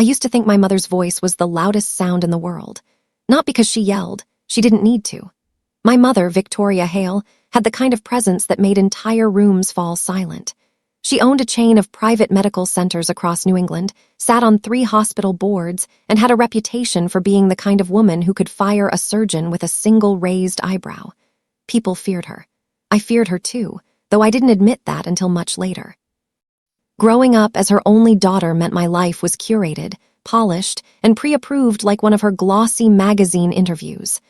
used to think my mother's voice was the loudest sound in the world. Not because she yelled, she didn't need to. My mother, Victoria Hale, had the kind of presence that made entire rooms fall silent. She owned a chain of private medical centers across New England, sat on 3 hospital boards, and had a reputation for being the kind of woman who could fire a surgeon with a single raised eyebrow. People feared her. I feared her too, though I didn't admit that until much later. Growing up as her only daughter meant my life was curated, polished, and pre-approved like one of her glossy magazine interviews.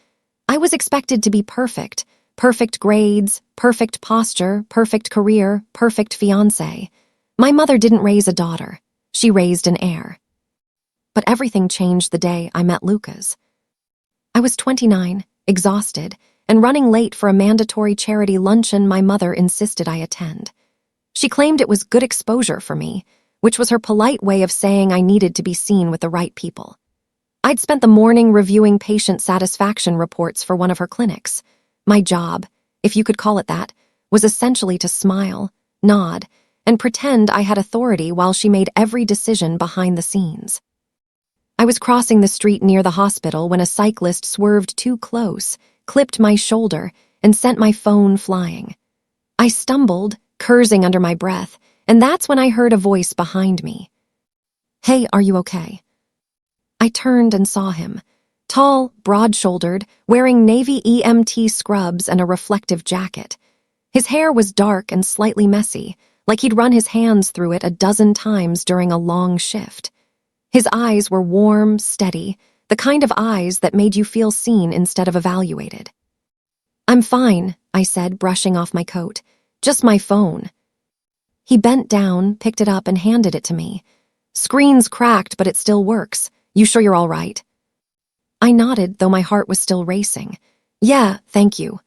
I was expected to be perfect. Perfect grades, perfect posture, perfect career, perfect fiancé. My mother didn't raise a daughter. She raised an heir. But everything changed the day I met Lucas. I was 29, exhausted, and running late for a mandatory charity luncheon my mother insisted I attend. She claimed it was good exposure for me, which was her polite way of saying I needed to be seen with the right people. I'd spent the morning reviewing patient satisfaction reports for one of her clinics. My job, if you could call it that, was essentially to smile, nod, and pretend I had authority while she made every decision behind the scenes. I was crossing the street near the hospital when a cyclist swerved too close, clipped my shoulder, and sent my phone flying. I stumbled, cursing under my breath, and that's when I heard a voice behind me. "Hey, are you okay?" I turned and saw him. Tall, broad-shouldered, wearing navy EMT scrubs and a reflective jacket. His hair was dark and slightly messy, like he'd run his hands through it a dozen times during a long shift. His eyes were warm, steady, the kind of eyes that made you feel seen instead of evaluated. "I'm fine," I said, brushing off my coat. "Just my phone." He bent down, picked it up, and handed it to me. "Screen's cracked, but it still works. You sure you're all right?" I nodded, though my heart was still racing. "Yeah, thank you."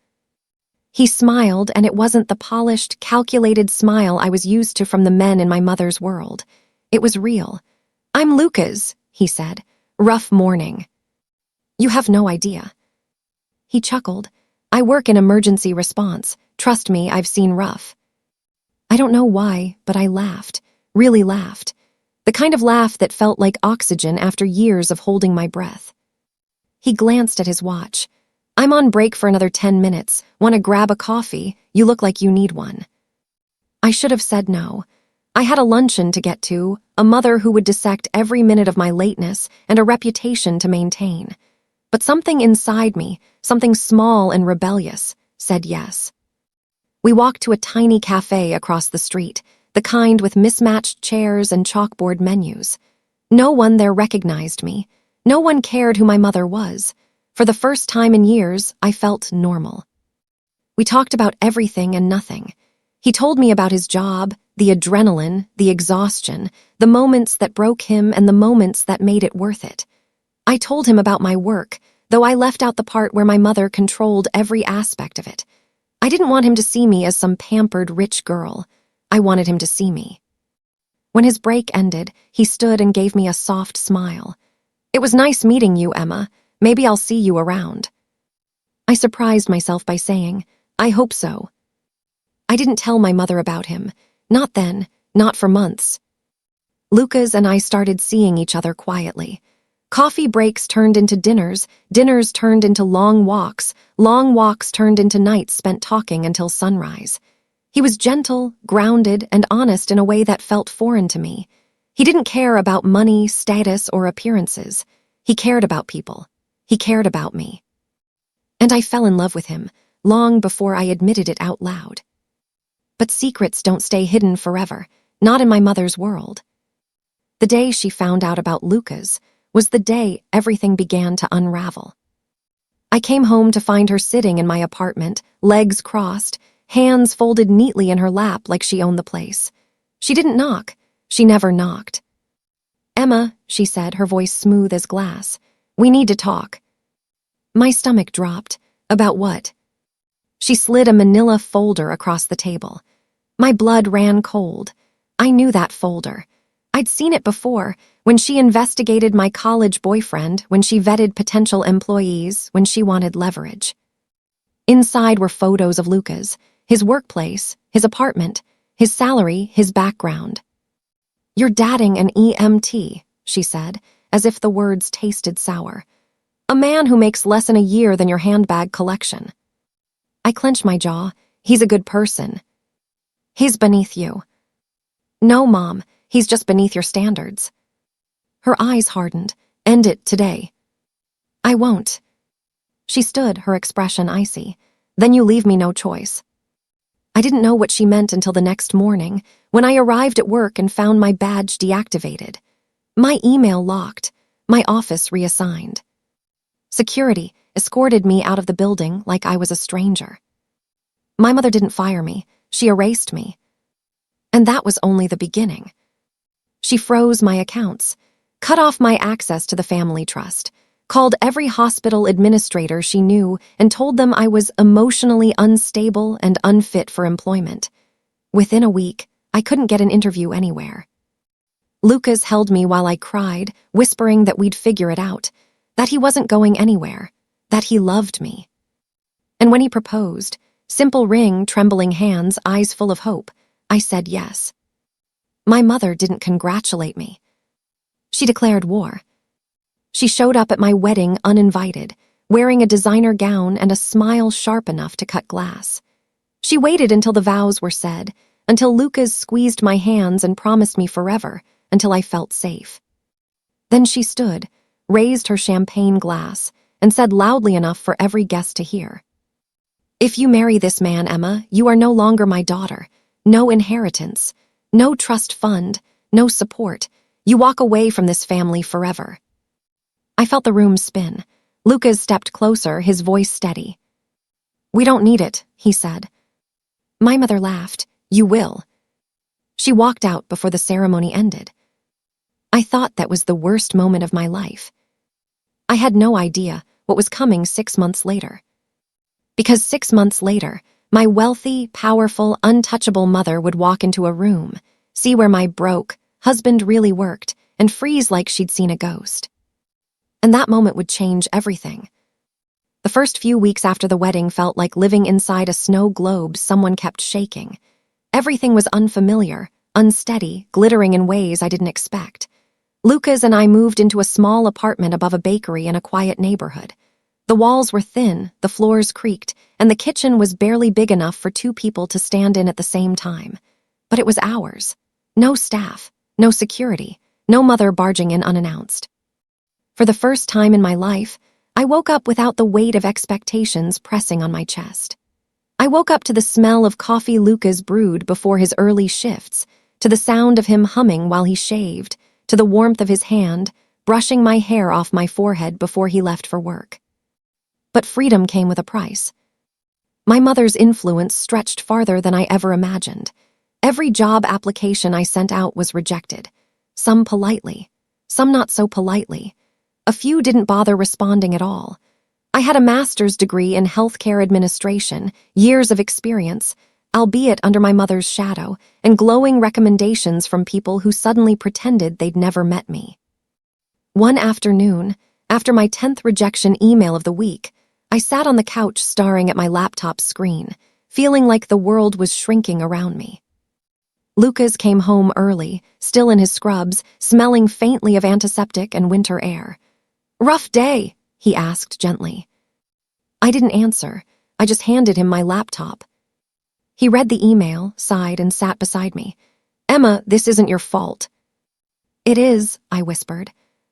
He smiled, and it wasn't the polished, calculated smile I was used to from the men in my mother's world. It was real. "I'm Lucas," he said. "Rough morning." "You have no idea." He chuckled. "I work in emergency response. Trust me, I've seen rough." I don't know why, but I laughed. Really laughed. The kind of laugh that felt like oxygen after years of holding my breath. He glanced at his watch. "I'm on break for another 10 minutes. Want to grab a coffee? You look like you need one." I should have said no. I had a luncheon to get to, a mother who would dissect every minute of my lateness, and a reputation to maintain. But something inside me, something small and rebellious, said yes. We walked to a tiny cafe across the street, the kind with mismatched chairs and chalkboard menus. No one there recognized me. No one cared who my mother was. For the first time in years, I felt normal. We talked about everything and nothing. He told me about his job, the adrenaline, the exhaustion, the moments that broke him and the moments that made it worth it. I told him about my work, though I left out the part where my mother controlled every aspect of it. I didn't want him to see me as some pampered rich girl. I wanted him to see me. When his break ended, he stood and gave me a soft smile. "It was nice meeting you, Emma. Maybe I'll see you around." I surprised myself by saying, "I hope so." I didn't tell my mother about him. Not then, not for months. Lucas and I started seeing each other quietly. Coffee breaks turned into dinners, dinners turned into long walks turned into nights spent talking until sunrise. He was gentle, grounded, and honest in a way that felt foreign to me. He didn't care about money, status, or appearances. He cared about people. He cared about me. And I fell in love with him, long before I admitted it out loud. But secrets don't stay hidden forever, not in my mother's world. The day she found out about Lucas was the day everything began to unravel. I came home to find her sitting in my apartment, legs crossed, hands folded neatly in her lap like she owned the place. She didn't knock. She never knocked. "Emma," she said, her voice smooth as glass, "we need to talk." My stomach dropped. About what? She slid a manila folder across the table. My blood ran cold. I knew that folder. I'd seen it before, when she investigated my college boyfriend, when she vetted potential employees, when she wanted leverage. Inside were photos of Lucas, his workplace, his apartment, his salary, his background. "You're dating an EMT," she said, as if the words tasted sour. A man who makes less in a year than your handbag collection. I clenched my jaw. He's a good person. He's beneath you. No, Mom, he's just beneath your standards. Her eyes hardened. End it today. I won't. She stood, her expression icy. Then you leave me no choice. I didn't know what she meant until the next morning, when I arrived at work and found my badge deactivated. My email locked, my office reassigned. Security escorted me out of the building like I was a stranger. My mother didn't fire me, she erased me. And that was only the beginning. She froze my accounts, cut off my access to the family trust, called every hospital administrator she knew and told them I was emotionally unstable and unfit for employment. Within a week, I couldn't get an interview anywhere. Lucas held me while I cried, whispering that we'd figure it out, that he wasn't going anywhere, that he loved me. And when he proposed, simple ring, trembling hands, eyes full of hope, I said yes. My mother didn't congratulate me. She declared war. She showed up at my wedding uninvited, wearing a designer gown and a smile sharp enough to cut glass. She waited until the vows were said, until Lucas squeezed my hands and promised me forever, until I felt safe. Then she stood, raised her champagne glass, and said loudly enough for every guest to hear. If you marry this man, Emma, you are no longer my daughter. No inheritance, no trust fund, no support. You walk away from this family forever. I felt the room spin. Lucas stepped closer, his voice steady. We don't need it, he said. My mother laughed. You will. She walked out before the ceremony ended. I thought that was the worst moment of my life. I had no idea what was coming 6 months later. Because 6 months later, my wealthy, powerful, untouchable mother would walk into a room, see where my broke husband really worked, and freeze like she'd seen a ghost. And that moment would change everything. The first few weeks after the wedding felt like living inside a snow globe someone kept shaking. Everything was unfamiliar, unsteady, glittering in ways I didn't expect. Lucas and I moved into a small apartment above a bakery in a quiet neighborhood. The walls were thin, the floors creaked, and the kitchen was barely big enough for 2 people to stand in at the same time. But it was ours. No staff, no security, no mother barging in unannounced. For the first time in my life, I woke up without the weight of expectations pressing on my chest. I woke up to the smell of coffee Lucas brewed before his early shifts, to the sound of him humming while he shaved, to the warmth of his hand, brushing my hair off my forehead before he left for work. But freedom came with a price. My mother's influence stretched farther than I ever imagined. Every job application I sent out was rejected. Some politely, some not so politely. A few didn't bother responding at all. I had a master's degree in healthcare administration, years of experience, albeit under my mother's shadow, and glowing recommendations from people who suddenly pretended they'd never met me. One afternoon, after my 10th rejection email of the week, I sat on the couch staring at my laptop screen, feeling like the world was shrinking around me. Lucas came home early, still in his scrubs, smelling faintly of antiseptic and winter air. Rough day, he asked gently. I didn't answer. I just handed him my laptop. He read the email, sighed, and sat beside me. Emma, this isn't your fault. It is, I whispered.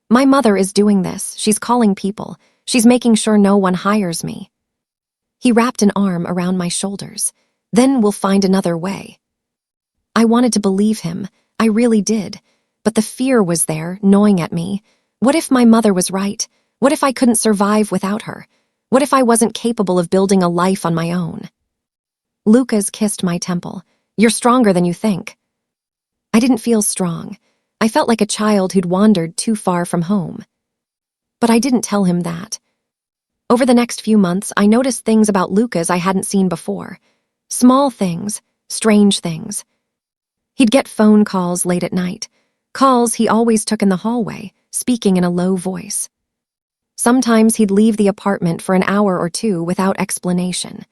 My mother is doing this. She's calling people. She's making sure no one hires me. He wrapped an arm around my shoulders. Then we'll find another way. I wanted to believe him. I really did. But the fear was there, gnawing at me. What if my mother was right? What if I couldn't survive without her? What if I wasn't capable of building a life on my own? Lucas kissed my temple. You're stronger than you think. I didn't feel strong. I felt like a child who'd wandered too far from home. But I didn't tell him that. Over the next few months, I noticed things about Lucas I hadn't seen before. Small things, strange things. He'd get phone calls late at night, calls he always took in the hallway, speaking in a low voice. Sometimes he'd leave the apartment for an hour or 2 without explanation.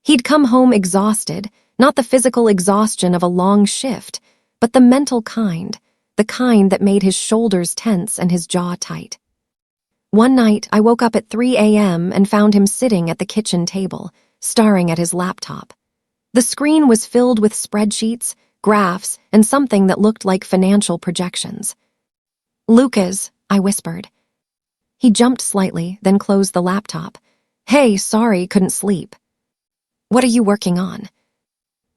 He'd come home exhausted, not the physical exhaustion of a long shift, but the mental kind, the kind that made his shoulders tense and his jaw tight. One night, I woke up at 3 a.m. and found him sitting at the kitchen table, staring at his laptop. The screen was filled with spreadsheets, graphs, and something that looked like financial projections. "Lucas," I whispered. He jumped slightly, then closed the laptop. "Hey, sorry, couldn't sleep." "What are you working on?"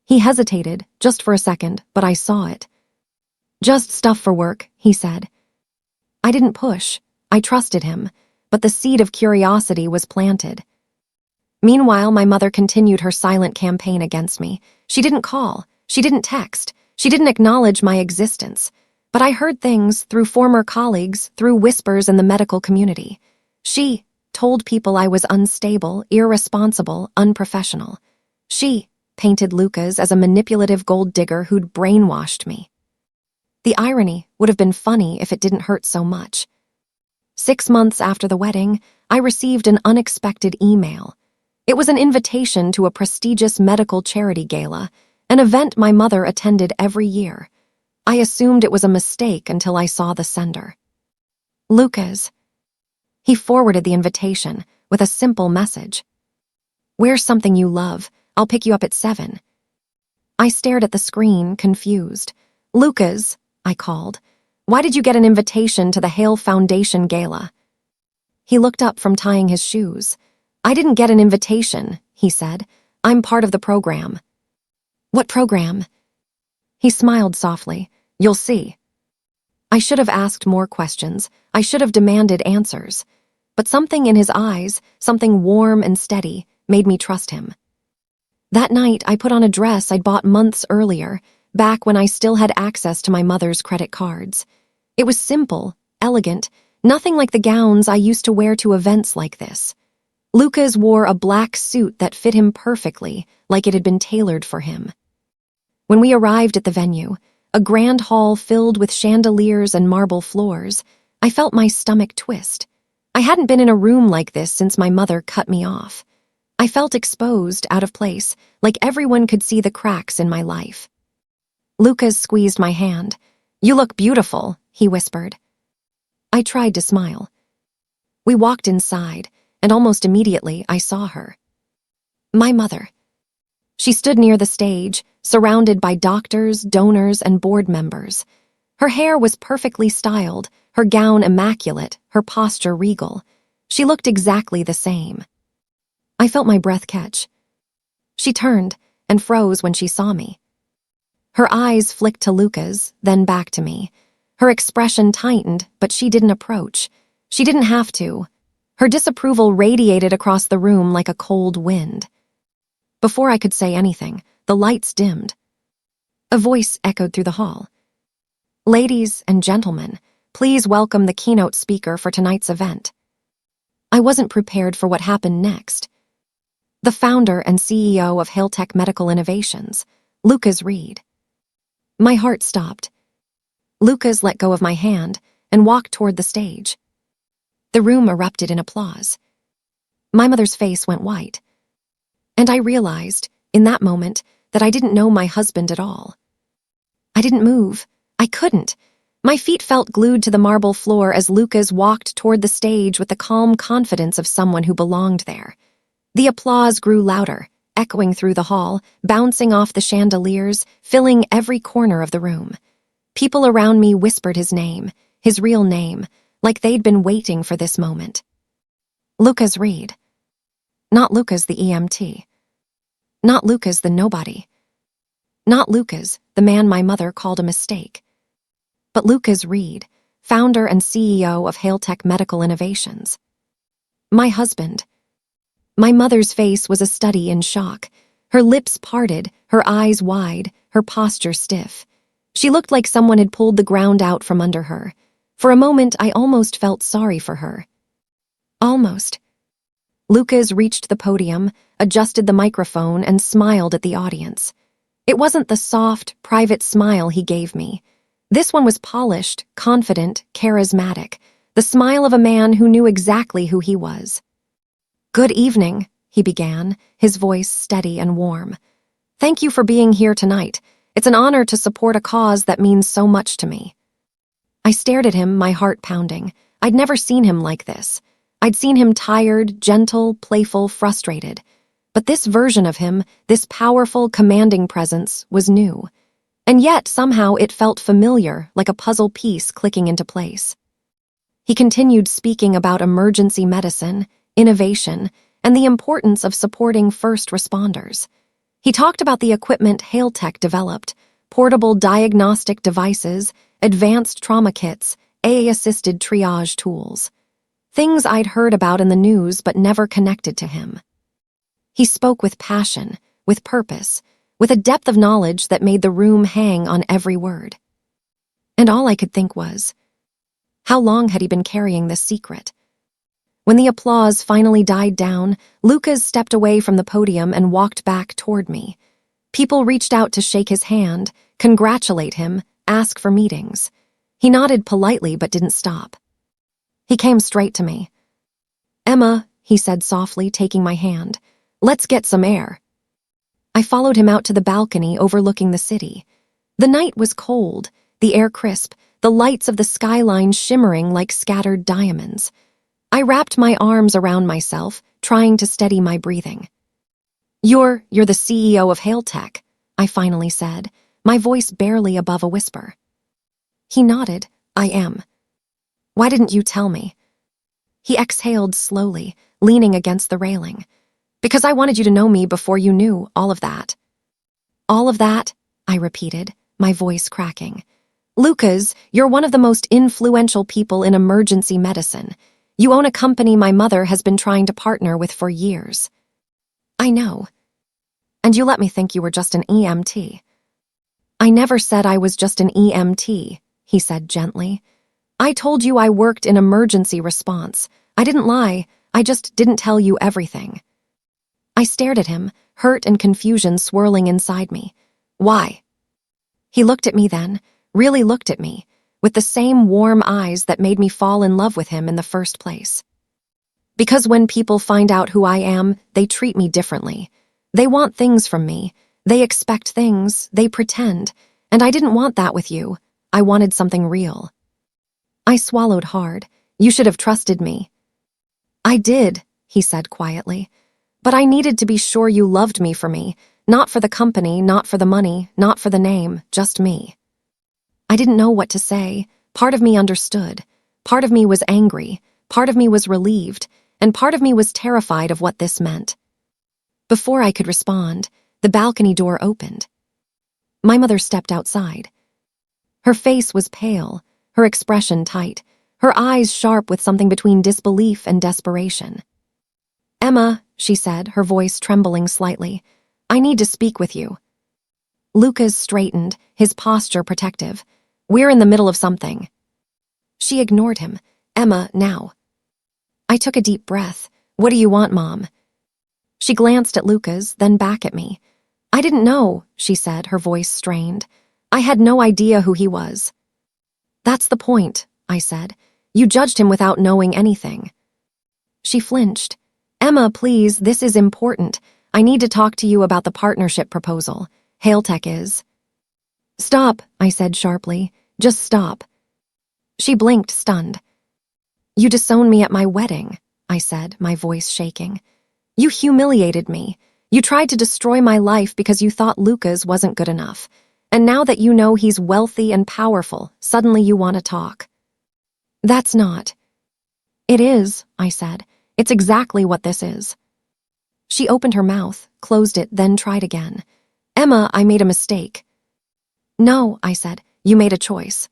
He hesitated, just for a second, but I saw it. "Just stuff for work," he said. I didn't push. I trusted him, but the seed of curiosity was planted. Meanwhile, my mother continued her silent campaign against me. She didn't call. She didn't text. She didn't acknowledge my existence. But I heard things through former colleagues, through whispers in the medical community. She told people I was unstable, irresponsible, unprofessional. She painted Lucas as a manipulative gold digger who'd brainwashed me. The irony would have been funny if it didn't hurt so much. 6 months after the wedding, I received an unexpected email. It was an invitation to a prestigious medical charity gala, an event my mother attended every year. I assumed it was a mistake until I saw the sender. "Lucas." He forwarded the invitation with a simple message. "Wear something you love. I'll pick you up at 7. I stared at the screen, confused. "Lucas," I called. "Why did you get an invitation to the Hale Foundation Gala?" He looked up from tying his shoes. "I didn't get an invitation," he said. "I'm part of the program." "What program?" He smiled softly. "You'll see." I should have asked more questions. I should have demanded answers. But something in his eyes, something warm and steady, made me trust him. That night, I put on a dress I'd bought months earlier, back when I still had access to my mother's credit cards. It was simple, elegant, nothing like the gowns I used to wear to events like this. Lucas wore a black suit that fit him perfectly, like it had been tailored for him. When we arrived at the venue, a grand hall filled with chandeliers and marble floors, I felt my stomach twist. I hadn't been in a room like this since my mother cut me off. I felt exposed, out of place, like everyone could see the cracks in my life. Lucas squeezed my hand. "You look beautiful," he whispered. I tried to smile. We walked inside, and almost immediately I saw her. My mother. She stood near the stage, surrounded by doctors, donors, and board members. Her hair was perfectly styled, her gown immaculate, her posture regal. She looked exactly the same. I felt my breath catch. She turned and froze when she saw me. Her eyes flicked to Lucas, then back to me. Her expression tightened, but she didn't approach. She didn't have to. Her disapproval radiated across the room like a cold wind. Before I could say anything, the lights dimmed. A voice echoed through the hall. "Ladies and gentlemen, please welcome the keynote speaker for tonight's event." I wasn't prepared for what happened next. The founder and CEO of Hale Medical Innovations, Lucas Reed. My heart stopped. Lucas let go of my hand and walked toward the stage. The room erupted in applause. My mother's face went white. And I realized, in that moment, that I didn't know my husband at all. I didn't move. I couldn't. My feet felt glued to the marble floor as Lucas walked toward the stage with the calm confidence of someone who belonged there. The applause grew louder, echoing through the hall, bouncing off the chandeliers, filling every corner of the room. People around me whispered his name, his real name, like they'd been waiting for this moment. Lucas Reed. Not Lucas the EMT. Not Lucas the nobody. Not Lucas, the man my mother called a mistake. But Lucas Reed, founder and CEO of Hale Medical Innovations. My husband. My mother's face was a study in shock. Her lips parted, her eyes wide, her posture stiff. She looked like someone had pulled the ground out from under her. For a moment, I almost felt sorry for her. Almost. Lucas reached the podium, adjusted the microphone, and smiled at the audience. It wasn't the soft, private smile he gave me. This one was polished, confident, charismatic, the smile of a man who knew exactly who he was. "Good evening," he began, his voice steady and warm. "Thank you for being here tonight. It's an honor to support a cause that means so much to me." I stared at him, my heart pounding. I'd never seen him like this. I'd seen him tired, gentle, playful, frustrated. But this version of him, this powerful, commanding presence, was new. And yet, somehow, it felt familiar, like a puzzle piece clicking into place. He continued speaking about emergency medicine, innovation, and the importance of supporting first responders. He talked about the equipment HaleTech developed, portable diagnostic devices, advanced trauma kits, AI-assisted triage tools. Things I'd heard about in the news but never connected to him. He spoke with passion, with purpose, with a depth of knowledge that made the room hang on every word. And all I could think was, how long had he been carrying this secret? When the applause finally died down, Lucas stepped away from the podium and walked back toward me. People reached out to shake his hand, congratulate him, ask for meetings. He nodded politely but didn't stop. He came straight to me. "Emma," he said softly, taking my hand, "let's get some air." I followed him out to the balcony overlooking the city. The night was cold, the air crisp, the lights of the skyline shimmering like scattered diamonds. I wrapped my arms around myself, trying to steady my breathing. You're the CEO of HaleTech," I finally said, my voice barely above a whisper. He nodded. "I am." "Why didn't you tell me?" He exhaled slowly, leaning against the railing. "Because I wanted you to know me before you knew all of that." "All of that?" I repeated, my voice cracking. "Lucas, you're one of the most influential people in emergency medicine. You own a company my mother has been trying to partner with for years." "I know. And you let me think you were just an EMT." "I never said I was just an EMT," he said gently. "I told you I worked in emergency response. I didn't lie, I just didn't tell you everything." I stared at him, hurt and confusion swirling inside me. "Why?" He looked at me then, really looked at me, with the same warm eyes that made me fall in love with him in the first place. "Because when people find out who I am, they treat me differently. They want things from me. They expect things, they pretend. And I didn't want that with you. I wanted something real." I swallowed hard. "You should have trusted me." "I did," he said quietly. "But I needed to be sure you loved me for me. Not for the company, not for the money, not for the name, just me." I didn't know what to say. Part of me understood. Part of me was angry. Part of me was relieved. And part of me was terrified of what this meant. Before I could respond, the balcony door opened. My mother stepped outside. Her face was pale, her expression tight, her eyes sharp with something between disbelief and desperation. "Emma," she said, her voice trembling slightly, "I need to speak with you." Lucas straightened, his posture protective. "We're in the middle of something." She ignored him. "Emma, now." I took a deep breath. "What do you want, Mom?" She glanced at Lucas, then back at me. "I didn't know," she said, her voice strained. "I had no idea who he was." "That's the point," I said. "You judged him without knowing anything." She flinched. "Emma, please, this is important. I need to talk to you about the partnership proposal. HaleTech is." "Stop," I said sharply. "Just stop." She blinked, stunned. "You disowned me at my wedding," I said, my voice shaking. "You humiliated me. You tried to destroy my life because you thought Lucas wasn't good enough. And now that you know he's wealthy and powerful, suddenly you want to talk." "That's not." "It is," I said. "It's exactly what this is." She opened her mouth, closed it, then tried again. "Emma, I made a mistake." "No," I said. "You made a choice."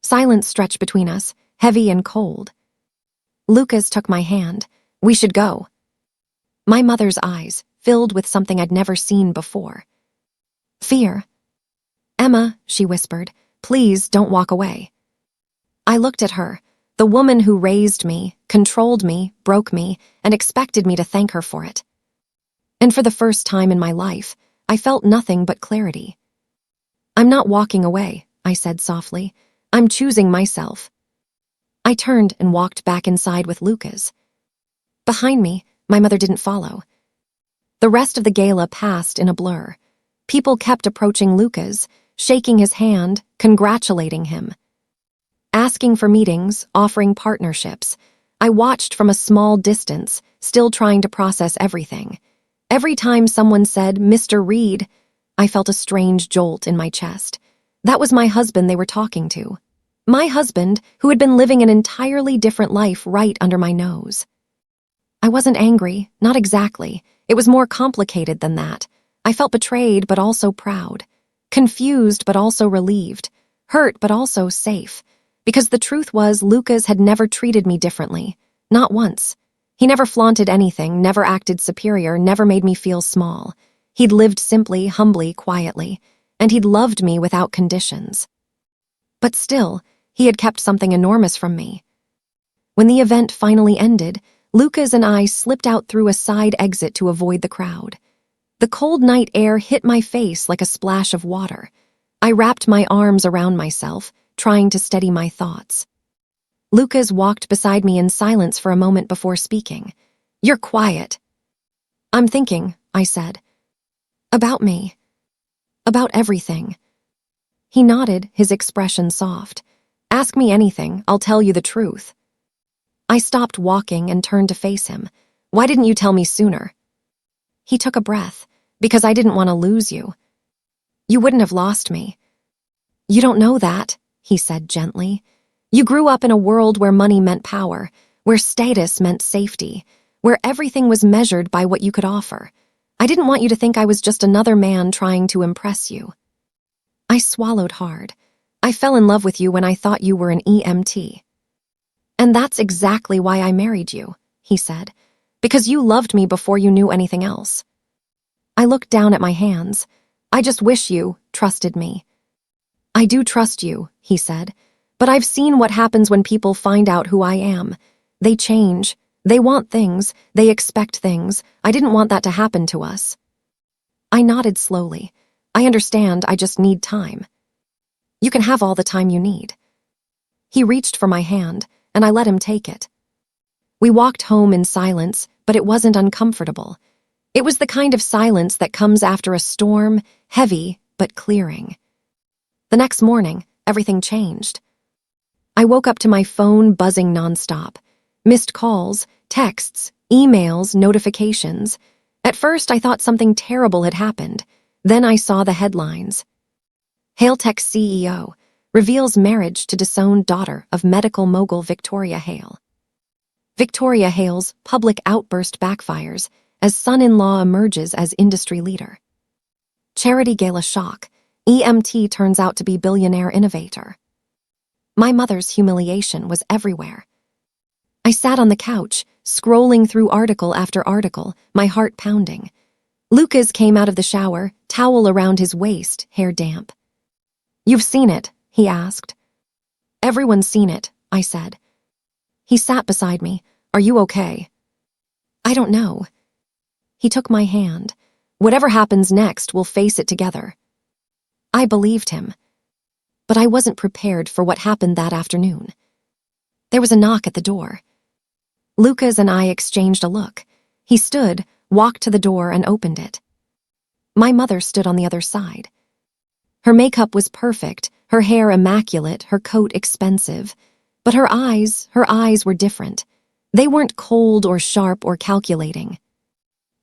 Silence stretched between us, heavy and cold. Lucas took my hand. "We should go." My mother's eyes, filled with something I'd never seen before. Fear. "Emma," she whispered, "please don't walk away." I looked at her, the woman who raised me, controlled me, broke me, and expected me to thank her for it. And for the first time in my life, I felt nothing but clarity. "I'm not walking away," I said softly. "I'm choosing myself." I turned and walked back inside with Lucas. Behind me, my mother didn't follow. The rest of the gala passed in a blur. People kept approaching Lucas, shaking his hand, congratulating him. asking for meetings, offering partnerships. I watched from a small distance, still trying to process everything. Every time someone said, "Mr. Reed," I felt a strange jolt in my chest. That was my husband they were talking to. My husband, who had been living an entirely different life right under my nose. I wasn't angry, not exactly. It was more complicated than that. I felt betrayed, but also proud. Confused, but also relieved. Hurt, but also safe. Because the truth was, Lucas had never treated me differently. Not once. He never flaunted anything, never acted superior, never made me feel small. He'd lived simply, humbly, quietly. And he'd loved me without conditions. But still, he had kept something enormous from me. When the event finally ended, Lucas and I slipped out through a side exit to avoid the crowd. The cold night air hit my face like a splash of water. I wrapped my arms around myself, trying to steady my thoughts. Lucas walked beside me in silence for a moment before speaking. "You're quiet." "I'm thinking," I said. "About me. About everything." He nodded, his expression soft. "Ask me anything, I'll tell you the truth." I stopped walking and turned to face him. "Why didn't you tell me sooner?" He took a breath. "Because I didn't want to lose you. You wouldn't have lost me." "You don't know that," he said gently. "You grew up in a world where money meant power, where status meant safety, where everything was measured by what you could offer. I didn't want you to think I was just another man trying to impress you." I swallowed hard. "I fell in love with you when I thought you were an EMT. And that's exactly why I married you," he said. "Because you loved me before you knew anything else." I looked down at my hands. "I just wish you trusted me." "I do trust you," he said. "But I've seen what happens when people find out who I am. They change. They want things. They expect things. I didn't want that to happen to us." I nodded slowly. "I understand, I just need time." "You can have all the time you need." He reached for my hand, and I let him take it. We walked home in silence, but it wasn't uncomfortable. It was the kind of silence that comes after a storm, heavy but clearing. The next morning, everything changed. I woke up to my phone buzzing nonstop. Missed calls, texts, emails, notifications. At first, I thought something terrible had happened. Then I saw the headlines. Hailtech CEO reveals marriage to disowned daughter of medical mogul Victoria Hale. Victoria Hale's public outburst backfires as son-in-law emerges as industry leader. Charity gala shock. EMT turns out to be billionaire innovator. My mother's humiliation was everywhere. I sat on the couch, scrolling through article after article, my heart pounding. Lucas came out of the shower, towel around his waist, hair damp. "You've seen it?" he asked. "Everyone's seen it," I said. He sat beside me. "Are you okay?" "I don't know." He took my hand. "Whatever happens next, we'll face it together." I believed him. But I wasn't prepared for what happened that afternoon. There was a knock at the door. Lucas and I exchanged a look. He stood, walked to the door, and opened it. My mother stood on the other side. Her makeup was perfect, her hair immaculate, her coat expensive. But her eyes were different. They weren't cold or sharp or calculating.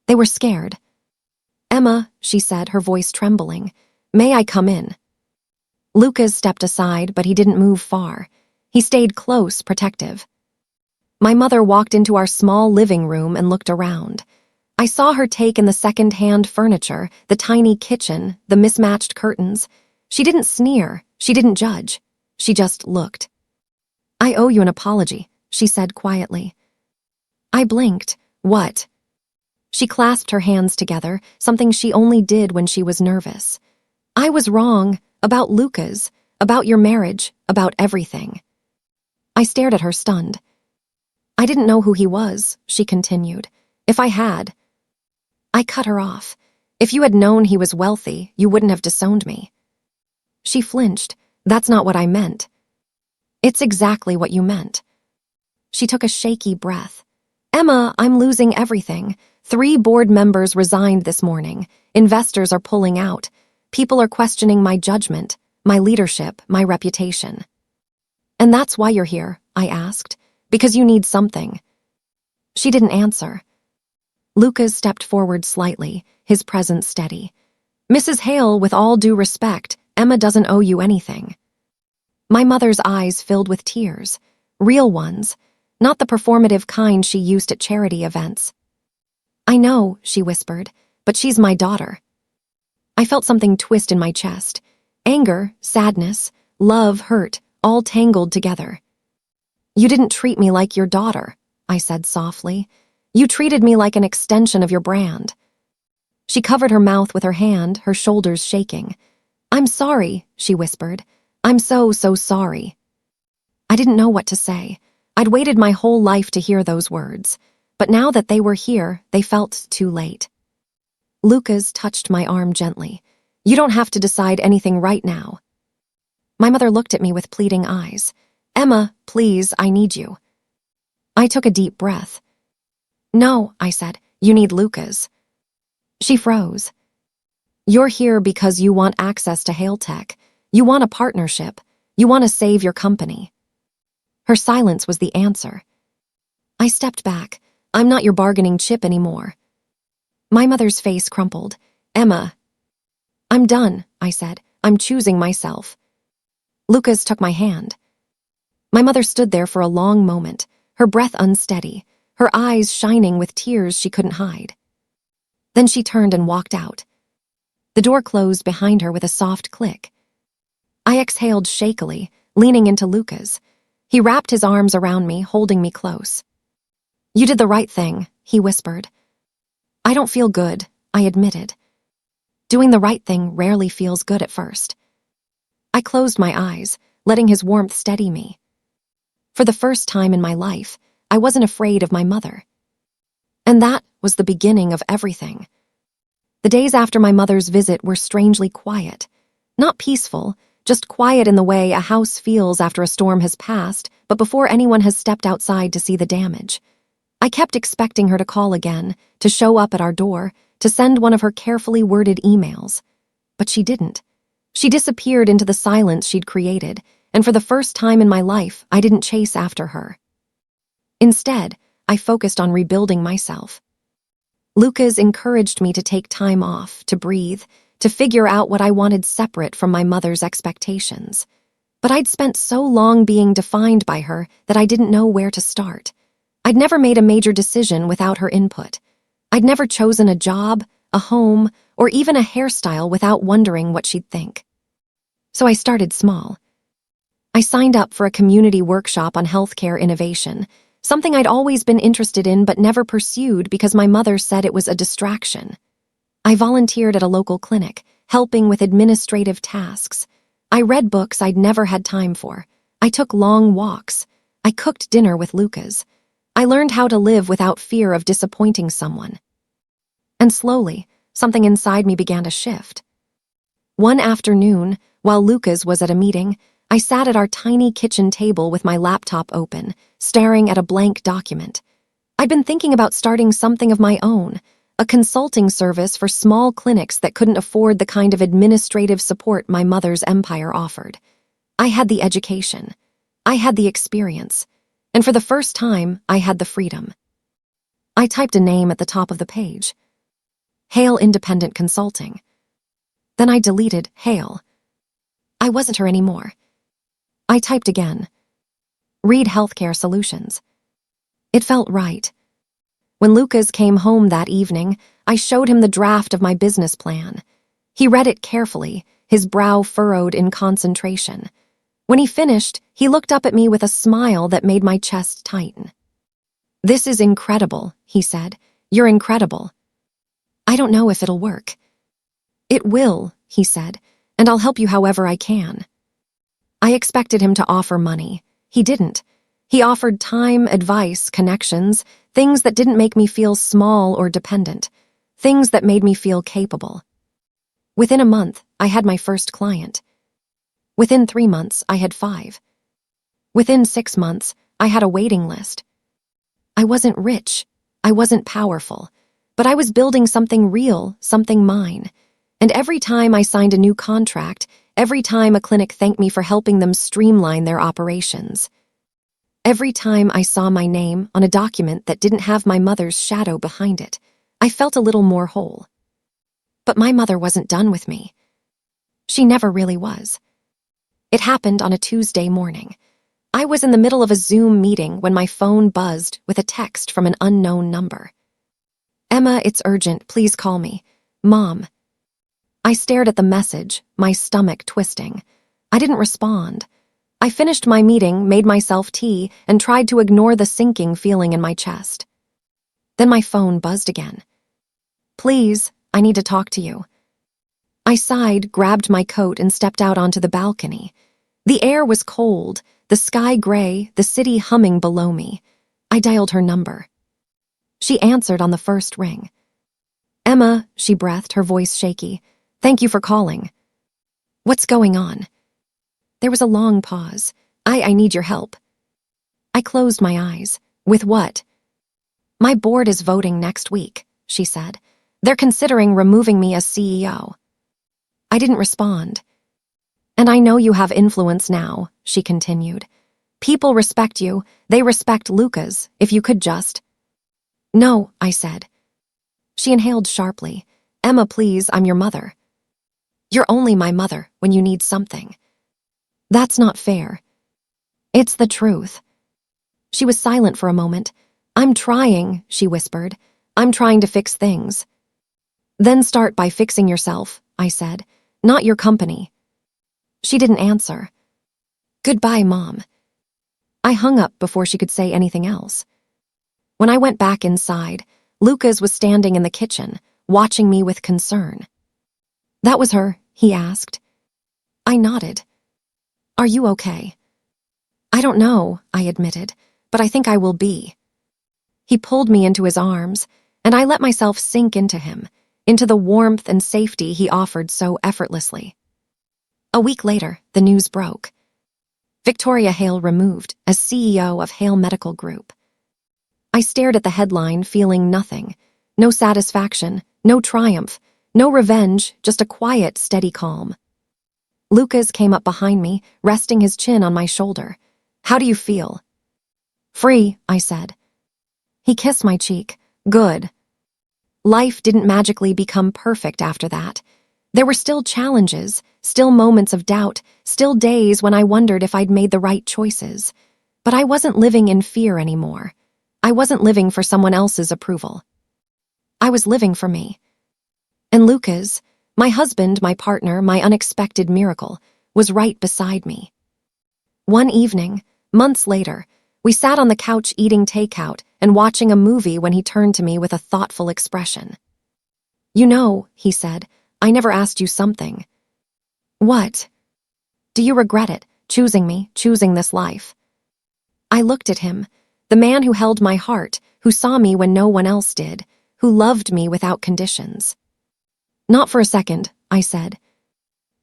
They were scared. "Emma," she said, her voice trembling, "may I come in?" Lucas stepped aside, but he didn't move far. He stayed close, protective. My mother walked into our small living room and looked around. I saw her take in the second-hand furniture, the tiny kitchen, the mismatched curtains. She didn't sneer, she didn't judge. She just looked. "I owe you an apology," she said quietly. I blinked. "What?" She clasped her hands together, something she only did when she was nervous. "I was wrong, about Lucas, about your marriage, about everything." I stared at her, stunned. "I didn't know who he was," she continued. "If I had..." I cut her off. "If you had known he was wealthy, you wouldn't have disowned me." She flinched. "That's not what I meant." "It's exactly what you meant." She took a shaky breath. "Emma, I'm losing everything. 3 board members resigned this morning. Investors are pulling out. People are questioning my judgment, my leadership, my reputation." "And that's why you're here?" I asked. "Because you need something." She didn't answer. Lucas stepped forward slightly, his presence steady. "Mrs. Hale, with all due respect, Emma doesn't owe you anything." My mother's eyes filled with tears, real ones, not the performative kind she used at charity events. "I know," she whispered, "but she's my daughter." I felt something twist in my chest. Anger, sadness, love, hurt, all tangled together. "You didn't treat me like your daughter," I said softly. "You treated me like an extension of your brand." She covered her mouth with her hand, her shoulders shaking. "I'm sorry," she whispered. "I'm so sorry." I didn't know what to say. I'd waited my whole life to hear those words, but now that they were here, they felt too late. Lucas touched my arm gently. "You don't have to decide anything right now." My mother looked at me with pleading eyes. "Emma, please, I need you." I took a deep breath. "No," I said, "you need Lucas." She froze. "You're here because you want access to Hale Tech. You want a partnership. You want to save your company." Her silence was the answer. I stepped back. "I'm not your bargaining chip anymore." My mother's face crumpled. "Emma." "I'm done," I said. "I'm choosing myself." Lucas took my hand. My mother stood there for a long moment, her breath unsteady, her eyes shining with tears she couldn't hide. Then she turned and walked out. The door closed behind her with a soft click. I exhaled shakily, leaning into Lucas. He wrapped his arms around me, holding me close. "You did the right thing," he whispered. "I don't feel good," I admitted. Doing the right thing rarely feels good at first. I closed my eyes, letting his warmth steady me. For the first time in my life, I wasn't afraid of my mother. And that was the beginning of everything. The days after my mother's visit were strangely quiet. Not peaceful, just quiet in the way a house feels after a storm has passed, but before anyone has stepped outside to see the damage. I kept expecting her to call again, to show up at our door, to send one of her carefully worded emails. But she didn't. She disappeared into the silence she'd created, and for the first time in my life, I didn't chase after her. Instead, I focused on rebuilding myself. Lucas encouraged me to take time off, to breathe, to figure out what I wanted separate from my mother's expectations. But I'd spent so long being defined by her that I didn't know where to start. I'd never made a major decision without her input. I'd never chosen a job, a home, or even a hairstyle without wondering what she'd think. So I started small. I signed up for a community workshop on healthcare innovation, something I'd always been interested in but never pursued because my mother said it was a distraction. I volunteered at a local clinic, helping with administrative tasks. I read books I'd never had time for. I took long walks. I cooked dinner with Lucas. I learned how to live without fear of disappointing someone. And slowly, something inside me began to shift. One afternoon, while Lucas was at a meeting, I sat at our tiny kitchen table with my laptop open, staring at a blank document. I'd been thinking about starting something of my own, a consulting service for small clinics that couldn't afford the kind of administrative support my mother's empire offered. I had the education. I had the experience. And for the first time, I had the freedom. I typed a name at the top of the page. Hale Independent Consulting. Then I deleted Hale. I wasn't her anymore. I typed again. Read Healthcare Solutions. It felt right. When Lucas came home that evening, I showed him the draft of my business plan. He read it carefully, his brow furrowed in concentration. When he finished, he looked up at me with a smile that made my chest tighten. "This is incredible," he said. "You're incredible." "I don't know if it'll work." "It will," he said, "and I'll help you however I can." I expected him to offer money. He didn't. He offered time, advice, connections, things that didn't make me feel small or dependent, things that made me feel capable. Within a month, I had my first client. Within 3 months, I had 5. Within 6 months, I had a waiting list. I wasn't rich. I wasn't powerful. But I was building something real, something mine. And every time I signed a new contract, Every time a clinic thanked me for helping them streamline their operations. Every time I saw my name on a document that didn't have my mother's shadow behind it, I felt a little more whole. But my mother wasn't done with me. She never really was. It happened on a Tuesday morning. I was in the middle of a Zoom meeting when my phone buzzed with a text from an unknown number. "Emma, it's urgent. Please call me. Mom." I stared at the message, my stomach twisting. I didn't respond. I finished my meeting, made myself tea, and tried to ignore the sinking feeling in my chest. Then my phone buzzed again. "Please, I need to talk to you." I sighed, grabbed my coat, and stepped out onto the balcony. The air was cold, the sky gray, the city humming below me. I dialed her number. She answered on the first ring. "Emma," she breathed, her voice shaky. "Thank you for calling." "What's going on?" There was a long pause. I need your help." I closed my eyes. "With what?" "My board is voting next week," she said. "They're considering removing me as CEO." I didn't respond. "And I know you have influence now," she continued. "People respect you. They respect Lucas. If you could just—" "No," I said. She inhaled sharply. "Emma, please, I'm your mother." "You're only my mother when you need something." "That's not fair." "It's the truth." She was silent for a moment. "I'm trying," she whispered. "I'm trying to fix things." "Then start by fixing yourself," I said. "Not your company." She didn't answer. "Goodbye, Mom." I hung up before she could say anything else. When I went back inside, Lucas was standing in the kitchen, watching me with concern. "That was her?" he asked. I nodded. "Are you okay?" "I don't know," I admitted, "but I think I will be." He pulled me into his arms, and I let myself sink into him, into the warmth and safety he offered so effortlessly. A week later, the news broke. Victoria Hale removed as CEO of Hale Medical Group. I stared at the headline, feeling nothing. No satisfaction, no triumph, no revenge, just a quiet, steady calm. Lucas came up behind me, resting his chin on my shoulder. "How do you feel?" "Free," I said. He kissed my cheek. "Good." Life didn't magically become perfect after that. There were still challenges, still moments of doubt, still days when I wondered if I'd made the right choices. But I wasn't living in fear anymore. I wasn't living for someone else's approval. I was living for me. And Lucas, my husband, my partner, my unexpected miracle, was right beside me. One evening, months later, we sat on the couch eating takeout and watching a movie when he turned to me with a thoughtful expression. "You know," he said, "I never asked you something." "What?" "Do you regret it, choosing me, choosing this life?" I looked at him, the man who held my heart, who saw me when no one else did, who loved me without conditions. "Not for a second," I said.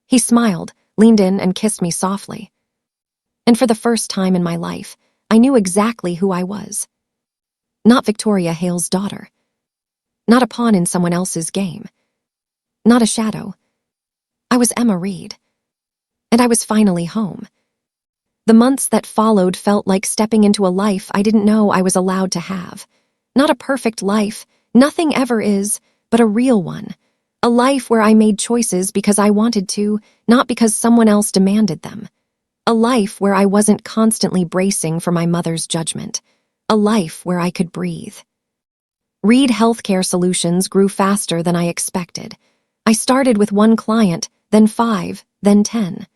He smiled, leaned in, and kissed me softly. And for the first time in my life, I knew exactly who I was. Not Victoria Hale's daughter. Not a pawn in someone else's game. Not a shadow. I was Emma Reed. And I was finally home. The months that followed felt like stepping into a life I didn't know I was allowed to have. Not a perfect life, nothing ever is, but a real one. A life where I made choices because I wanted to, not because someone else demanded them. A life where I wasn't constantly bracing for my mother's judgment. A life where I could breathe. Reed Healthcare Solutions grew faster than I expected. I started with one client, then 5, then 10.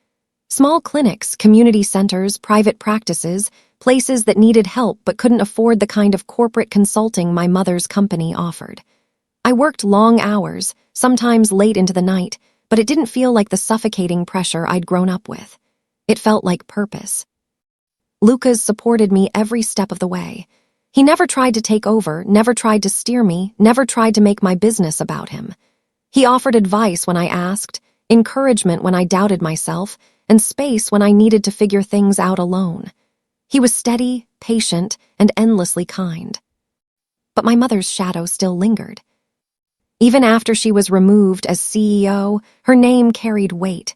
Small clinics, community centers, private practices, places that needed help but couldn't afford the kind of corporate consulting my mother's company offered. I worked long hours, sometimes late into the night, but it didn't feel like the suffocating pressure I'd grown up with. It felt like purpose. Lucas supported me every step of the way. He never tried to take over, never tried to steer me, never tried to make my business about him. He offered advice when I asked, encouragement when I doubted myself, and space when I needed to figure things out alone. He was steady, patient, and endlessly kind. But my mother's shadow still lingered. Even after she was removed as CEO, her name carried weight.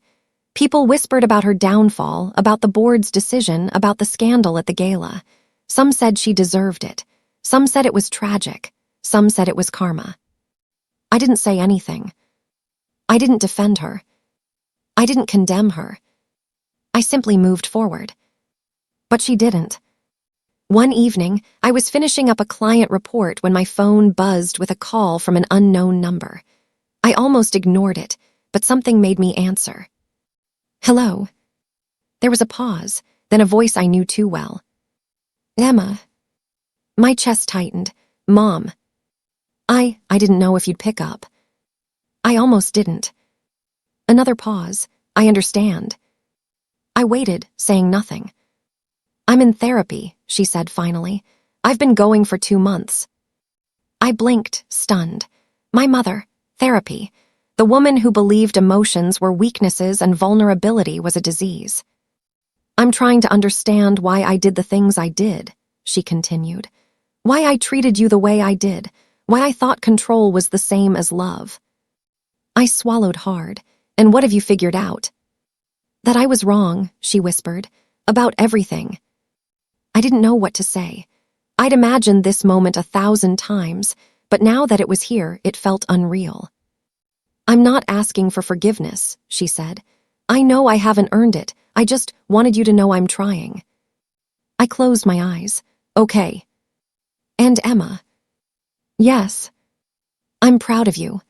People whispered about her downfall, about the board's decision, about the scandal at the gala. Some said she deserved it. Some said it was tragic. Some said it was karma. I didn't say anything. I didn't defend her. I didn't condemn her. I simply moved forward. But she didn't. One evening, I was finishing up a client report when my phone buzzed with a call from an unknown number. I almost ignored it, but something made me answer. Hello. There was a pause, then a voice I knew too well. Emma. My chest tightened. Mom. I didn't know if you'd pick up. I almost didn't. Another pause. I understand. I waited, saying nothing. I'm in therapy, she said finally. I've been going for 2 months. I blinked, stunned. My mother, therapy. The woman who believed emotions were weaknesses and vulnerability was a disease. I'm trying to understand why I did the things I did, she continued. Why I treated you the way I did. Why I thought control was the same as love. I swallowed hard. And what have you figured out? That I was wrong, she whispered, about everything. I didn't know what to say. I'd imagined this moment 1,000 times, but now that it was here, it felt unreal. I'm not asking for forgiveness, she said. I know I haven't earned it. I just wanted you to know I'm trying. I closed my eyes. Okay. And Emma. Yes. I'm proud of you.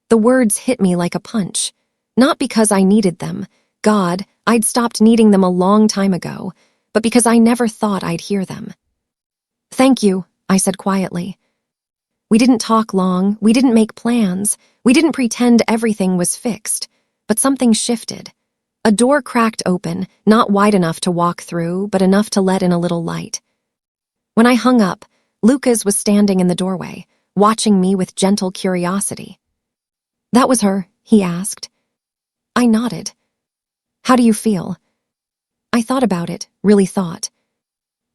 The words hit me like a punch. Not because I needed them. God, I'd stopped needing them a long time ago, but because I never thought I'd hear them. Thank you, I said quietly. We didn't talk long, we didn't make plans, we didn't pretend everything was fixed, but something shifted. A door cracked open, not wide enough to walk through, but enough to let in a little light. When I hung up, Lucas was standing in the doorway, watching me with gentle curiosity. That was her, he asked. I nodded. How do you feel? I thought about it, really thought.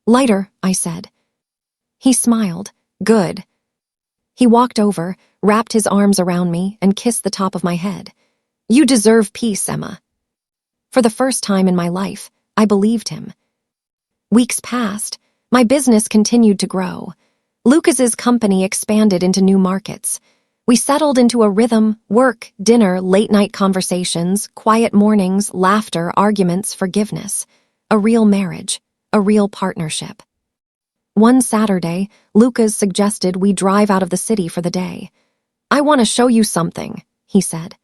Lighter, I said. He smiled. Good. He walked over, wrapped his arms around me, and kissed the top of my head. You deserve peace, Emma. For the first time in my life, I believed him. Weeks passed. My business continued to grow. Lucas's company expanded into new markets. We settled into a rhythm: work, dinner, late-night conversations, quiet mornings, laughter, arguments, forgiveness. A real marriage, a real partnership. One Saturday, Lucas suggested we drive out of the city for the day. I want to show you something, he said.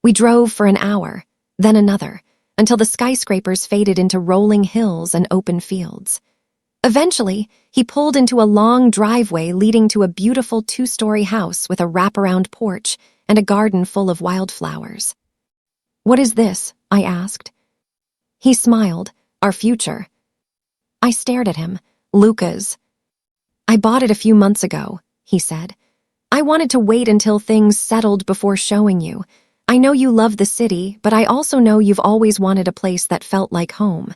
We drove for an hour, then another, until the skyscrapers faded into rolling hills and open fields. Eventually, he pulled into a long driveway leading to a beautiful 2-story house with a wraparound porch and a garden full of wildflowers. What is this? I asked. He smiled. Our future. I stared at him. Lucas. I bought it a few months ago, he said. I wanted to wait until things settled before showing you. I know you love the city, but I also know you've always wanted a place that felt like home.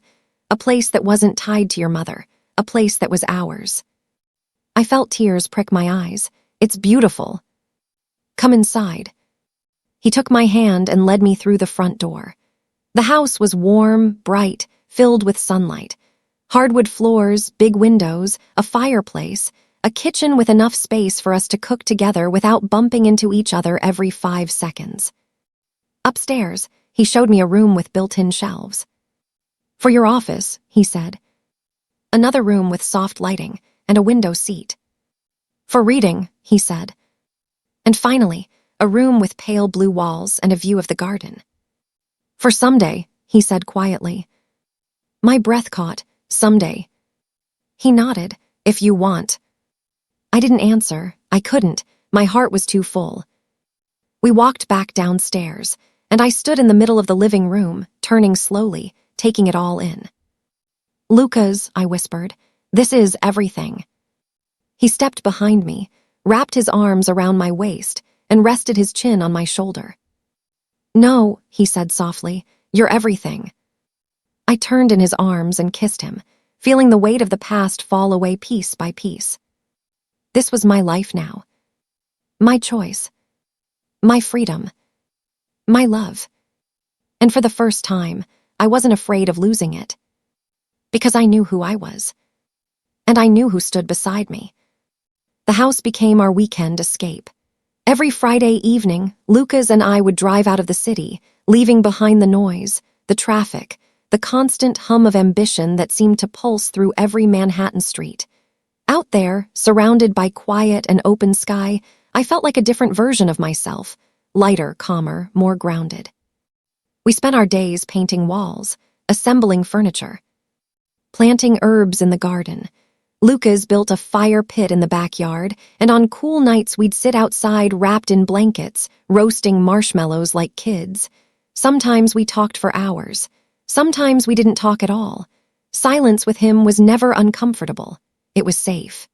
A place that wasn't tied to your mother. A place that was ours. I felt tears prick my eyes. It's beautiful. Come inside. He took my hand and led me through the front door. The house was warm, bright, filled with sunlight. Hardwood floors, big windows, a fireplace, a kitchen with enough space for us to cook together without bumping into each other every 5 seconds. Upstairs, he showed me a room with built-in shelves. For your office, he said. Another room with soft lighting and a window seat. For reading, he said. And finally, a room with pale blue walls and a view of the garden. For someday, he said quietly. My breath caught. Someday. He nodded. If you want. I didn't answer. I couldn't. My heart was too full. We walked back downstairs, and I stood in the middle of the living room, turning slowly, taking it all in. Lucas, I whispered, this is everything. He stepped behind me, wrapped his arms around my waist, and rested his chin on my shoulder. No, he said softly, you're everything. I turned in his arms and kissed him, feeling the weight of the past fall away piece by piece. This was my life now. My choice. My freedom. My love. And for the first time, I wasn't afraid of losing it. Because I knew who I was. And I knew who stood beside me. The house became our weekend escape. Every Friday evening, Lucas and I would drive out of the city, leaving behind the noise, the traffic, the constant hum of ambition that seemed to pulse through every Manhattan street. Out there, surrounded by quiet and open sky, I felt like a different version of myself, lighter, calmer, more grounded. We spent our days painting walls, assembling furniture, planting herbs in the garden. Lucas built a fire pit in the backyard, and on cool nights we'd sit outside wrapped in blankets, roasting marshmallows like kids. Sometimes we talked for hours. Sometimes we didn't talk at all. Silence with him was never uncomfortable. It was safe.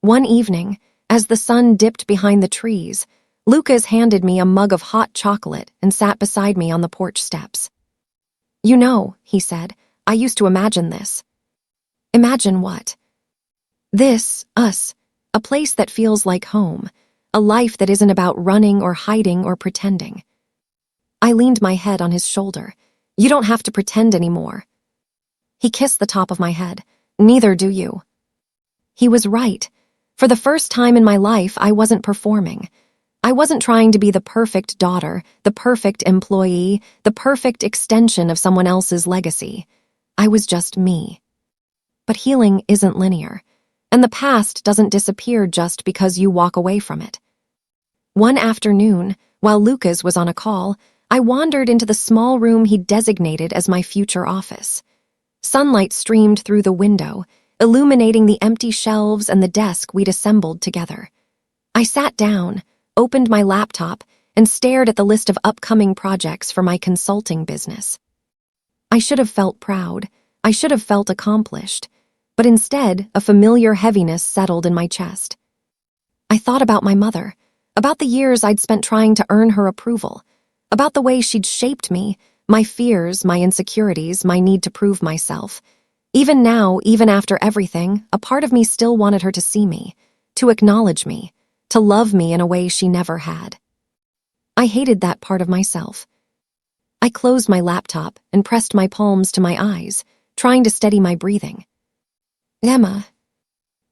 One evening, as the sun dipped behind the trees, Lucas handed me a mug of hot chocolate and sat beside me on the porch steps. "You know," he said, "I used to imagine this." "Imagine what?" "This, us, a place that feels like home, a life that isn't about running or hiding or pretending." I leaned my head on his shoulder. "You don't have to pretend anymore." He kissed the top of my head. "Neither do you." He was right. For the first time in my life, I wasn't performing. I wasn't trying to be the perfect daughter, the perfect employee, the perfect extension of someone else's legacy. I was just me. But healing isn't linear, and the past doesn't disappear just because you walk away from it. One afternoon, while Lucas was on a call, I wandered into the small room he'd designated as my future office. Sunlight streamed through the window, illuminating the empty shelves and the desk we'd assembled together. I sat down, opened my laptop, and stared at the list of upcoming projects for my consulting business. I should have felt proud. I should have felt accomplished. But instead, a familiar heaviness settled in my chest. I thought about my mother, about the years I'd spent trying to earn her approval, about the way she'd shaped me, my fears, my insecurities, my need to prove myself. Even now, even after everything, a part of me still wanted her to see me, to acknowledge me, to love me in a way she never had. I hated that part of myself. I closed my laptop and pressed my palms to my eyes, trying to steady my breathing. "Emma."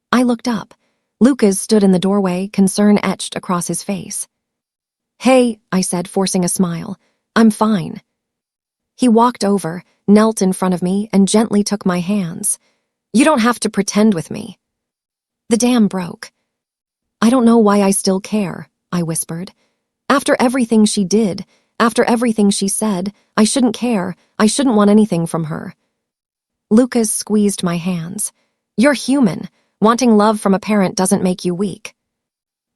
I looked up. Lucas stood in the doorway, concern etched across his face. "Hey," I said, forcing a smile. "I'm fine." He walked over, knelt in front of me, and gently took my hands. "You don't have to pretend with me." The dam broke. "I don't know why I still care," I whispered. "After everything she did, after everything she said, I shouldn't care. I shouldn't want anything from her." Lucas squeezed my hands. "You're human. Wanting love from a parent doesn't make you weak.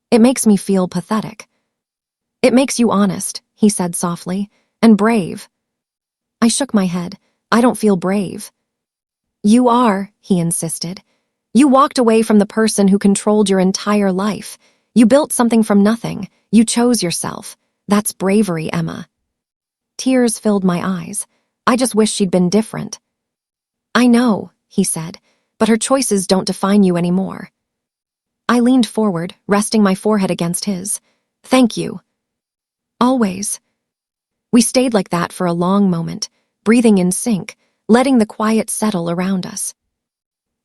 It makes me feel pathetic." "It makes you honest," he said softly, "and brave." I shook my head. "I don't feel brave." "You are," he insisted. "You walked away from the person who controlled your entire life. You built something from nothing. You chose yourself. That's bravery, Emma." Tears filled my eyes. I just wish she'd been different. "I know," he said, "but her choices don't define you anymore." I leaned forward, resting my forehead against his. "Thank you." "Always." We stayed like that for a long moment, breathing in sync, letting the quiet settle around us.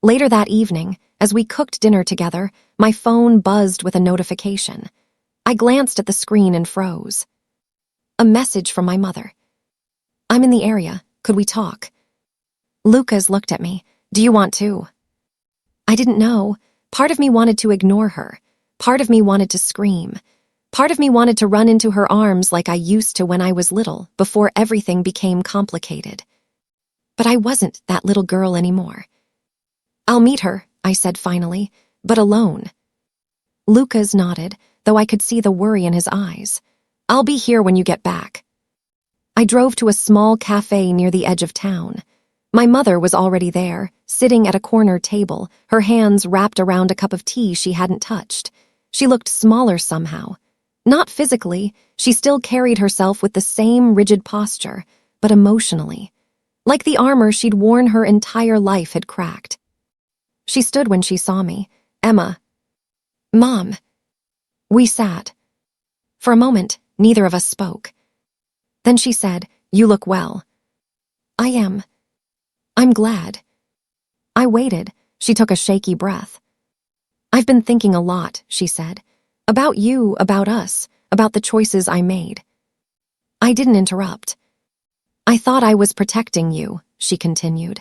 Later that evening, as we cooked dinner together, my phone buzzed with a notification. I glanced at the screen and froze. A message from my mother. "I'm in the area. Could we talk?" Lucas looked at me. "Do you want to?" I didn't know. Part of me wanted to ignore her. Part of me wanted to scream. Part of me wanted to run into her arms like I used to when I was little, before everything became complicated. But I wasn't that little girl anymore. "I'll meet her," I said finally, "but alone." Lucas nodded, though I could see the worry in his eyes. "I'll be here when you get back." I drove to a small cafe near the edge of town. My mother was already there, sitting at a corner table, her hands wrapped around a cup of tea she hadn't touched. She looked smaller somehow. Not physically, she still carried herself with the same rigid posture, but emotionally. Like the armor she'd worn her entire life had cracked. She stood when she saw me. "Emma." "Mom." We sat. For a moment, neither of us spoke. Then she said, You look well. I am. I'm glad. I waited. She took a shaky breath. I've been thinking a lot, she said. About you, about us, about the choices I made. I didn't interrupt. I thought I was protecting you, she continued.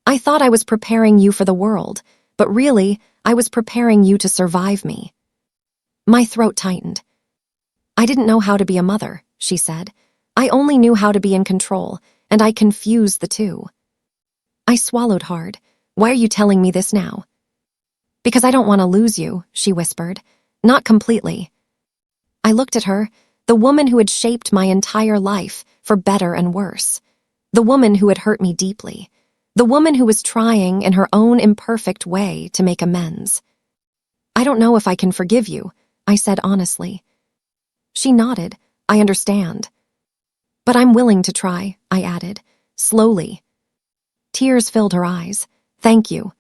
I thought I was preparing you for the world, but really, I was preparing you to survive me. My throat tightened. I didn't know how to be a mother, she said. I only knew how to be in control, and I confused the two. I swallowed hard. Why are you telling me this now? Because I don't want to lose you, she whispered. Not completely. I looked at her, the woman who had shaped my entire life, for better and worse. The woman who had hurt me deeply. The woman who was trying, in her own imperfect way, to make amends. I don't know if I can forgive you, I said honestly. She nodded. I understand. But I'm willing to try, I added, slowly. Tears filled her eyes. Thank you.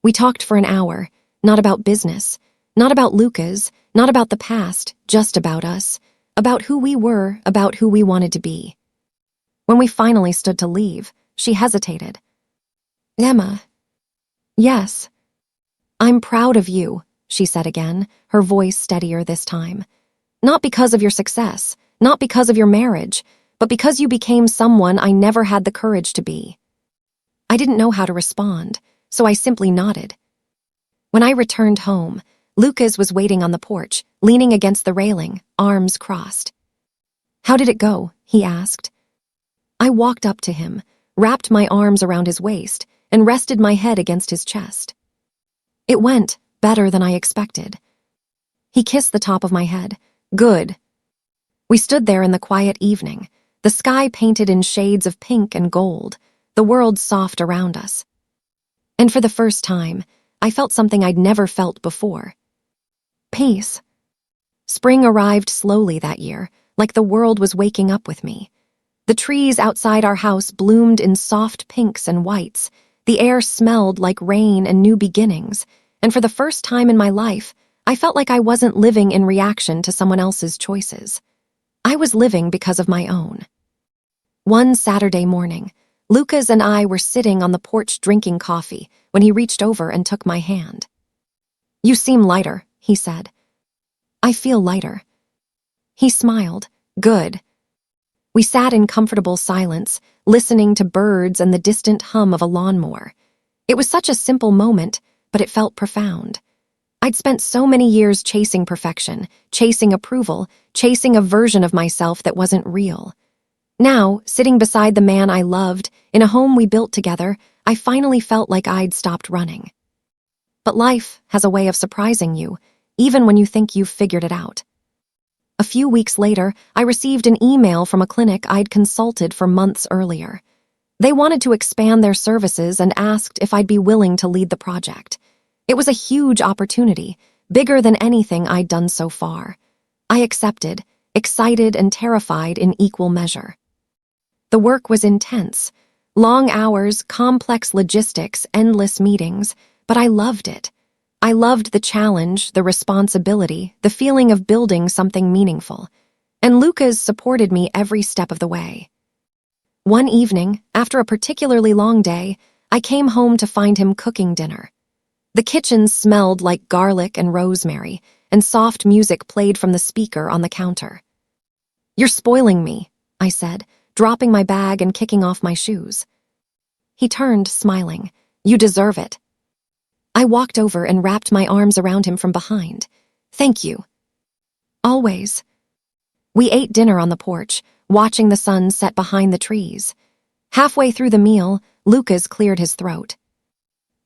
We talked for an hour, not about business, not about Lucas, not about the past, just about us, about who we were, about who we wanted to be. When we finally stood to leave, she hesitated. Emma. Yes. I'm proud of you, she said again, her voice steadier this time. Not because of your success, not because of your marriage, but because you became someone I never had the courage to be. I didn't know how to respond, so I simply nodded. When I returned home, Lucas was waiting on the porch, leaning against the railing, arms crossed. How did it go? He asked. I walked up to him, wrapped my arms around his waist, and rested my head against his chest. It went better than I expected. He kissed the top of my head. Good. We stood there in the quiet evening, the sky painted in shades of pink and gold, the world soft around us. And for the first time, I felt something I'd never felt before. Peace. Spring arrived slowly that year, like the world was waking up with me. The trees outside our house bloomed in soft pinks and whites, the air smelled like rain and new beginnings, and for the first time in my life, I felt like I wasn't living in reaction to someone else's choices. I was living because of my own. One Saturday morning, Lucas and I were sitting on the porch drinking coffee when he reached over and took my hand. You seem lighter, he said. I feel lighter. He smiled. Good. We sat in comfortable silence, listening to birds and the distant hum of a lawnmower. It was such a simple moment, but it felt profound. I'd spent so many years chasing perfection, chasing approval, chasing a version of myself that wasn't real. Now, sitting beside the man I loved, in a home we built together, I finally felt like I'd stopped running. But life has a way of surprising you, even when you think you've figured it out. A few weeks later, I received an email from a clinic I'd consulted for months earlier. They wanted to expand their services and asked if I'd be willing to lead the project. It was a huge opportunity, bigger than anything I'd done so far. I accepted, excited and terrified in equal measure. The work was intense. Long hours, complex logistics, endless meetings, but I loved it. I loved the challenge, the responsibility, the feeling of building something meaningful. And Lucas supported me every step of the way. One evening, after a particularly long day, I came home to find him cooking dinner. The kitchen smelled like garlic and rosemary, and soft music played from the speaker on the counter. You're spoiling me, I said, dropping my bag and kicking off my shoes. He turned, smiling. You deserve it. I walked over and wrapped my arms around him from behind. Thank you. Always. We ate dinner on the porch, watching the sun set behind the trees. Halfway through the meal, Lucas cleared his throat.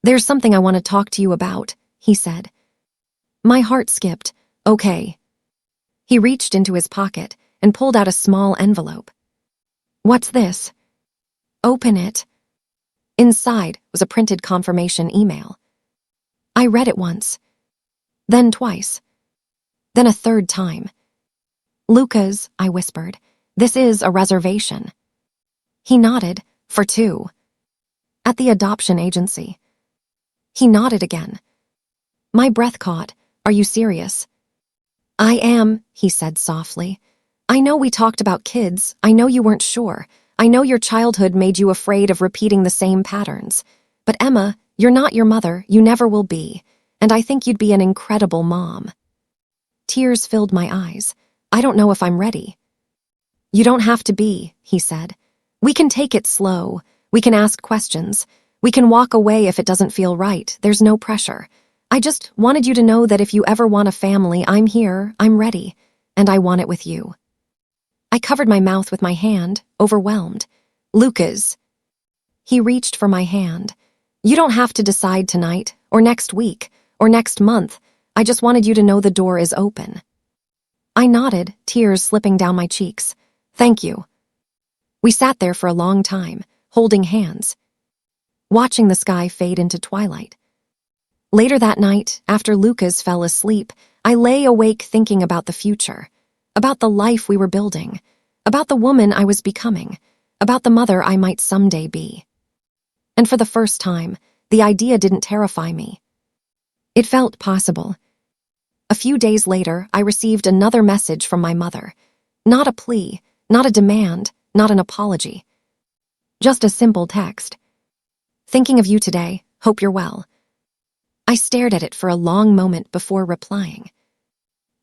There's something I want to talk to you about, he said. My heart skipped. Okay. He reached into his pocket and pulled out a small envelope. What's this? Open it. Inside was a printed confirmation email. I read it once, then twice, then a third time. Lucas, I whispered, this is a reservation. He nodded, for two. At the adoption agency. He nodded again. My breath caught. Are you serious? I am, he said softly. I know we talked about kids. I know you weren't sure. I know your childhood made you afraid of repeating the same patterns. But Emma, you're not your mother. You never will be. And I think you'd be an incredible mom. Tears filled my eyes. I don't know if I'm ready. You don't have to be, he said. We can take it slow. We can ask questions. We can walk away if it doesn't feel right. There's no pressure. I just wanted you to know that if you ever want a family, I'm here, I'm ready, and I want it with you. I covered my mouth with my hand, overwhelmed. Lucas. He reached for my hand. You don't have to decide tonight, or next week, or next month. I just wanted you to know the door is open. I nodded, tears slipping down my cheeks. Thank you. We sat there for a long time, holding hands, watching the sky fade into twilight. Later that night, after Lucas fell asleep, I lay awake thinking about the future, about the life we were building, about the woman I was becoming, about the mother I might someday be. And for the first time, the idea didn't terrify me. It felt possible. A few days later, I received another message from my mother. Not a plea, not a demand, not an apology. Just a simple text. Thinking of you today, hope you're well. I stared at it for a long moment before replying.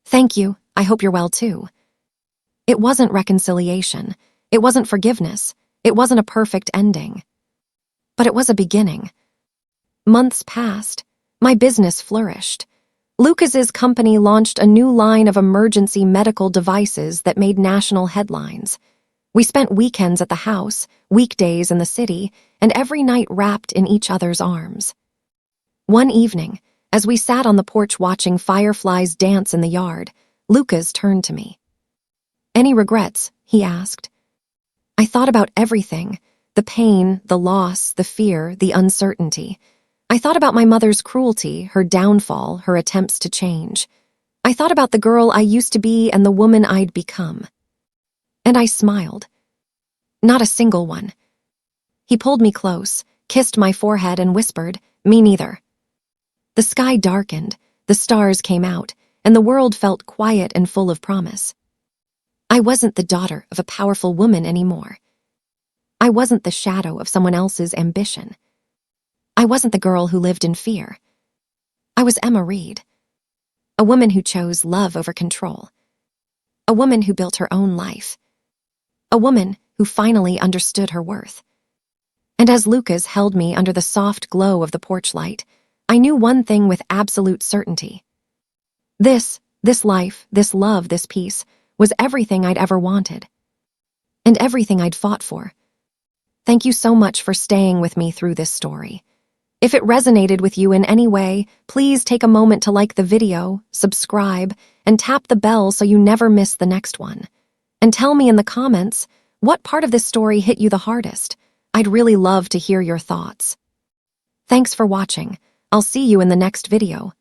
Thank you, I hope you're well too. It wasn't reconciliation. It wasn't forgiveness. It wasn't a perfect ending. But it was a beginning. Months passed. My business flourished. Lucas's company launched a new line of emergency medical devices that made national headlines. We spent weekends at the house, weekdays in the city, and every night wrapped in each other's arms. One evening, as we sat on the porch watching fireflies dance in the yard, Lucas turned to me. Any regrets? He asked. I thought about everything, the pain, the loss, the fear, the uncertainty. I thought about my mother's cruelty, her downfall, her attempts to change. I thought about the girl I used to be and the woman I'd become. And I smiled. Not a single one. He pulled me close, kissed my forehead, and whispered, "Me neither." The sky darkened, the stars came out, and the world felt quiet and full of promise. I wasn't the daughter of a powerful woman anymore. I wasn't the shadow of someone else's ambition. I wasn't the girl who lived in fear. I was Emma Reed, a woman who chose love over control, a woman who built her own life, a woman who finally understood her worth. And as Lucas held me under the soft glow of the porch light, I knew one thing with absolute certainty. This life, this love, this peace, was everything I'd ever wanted, and everything I'd fought for. Thank you so much for staying with me through this story. If it resonated with you in any way, please take a moment to like the video, subscribe, and tap the bell so you never miss the next one. And tell me in the comments, what part of this story hit you the hardest? I'd really love to hear your thoughts. Thanks for watching. I'll see you in the next video.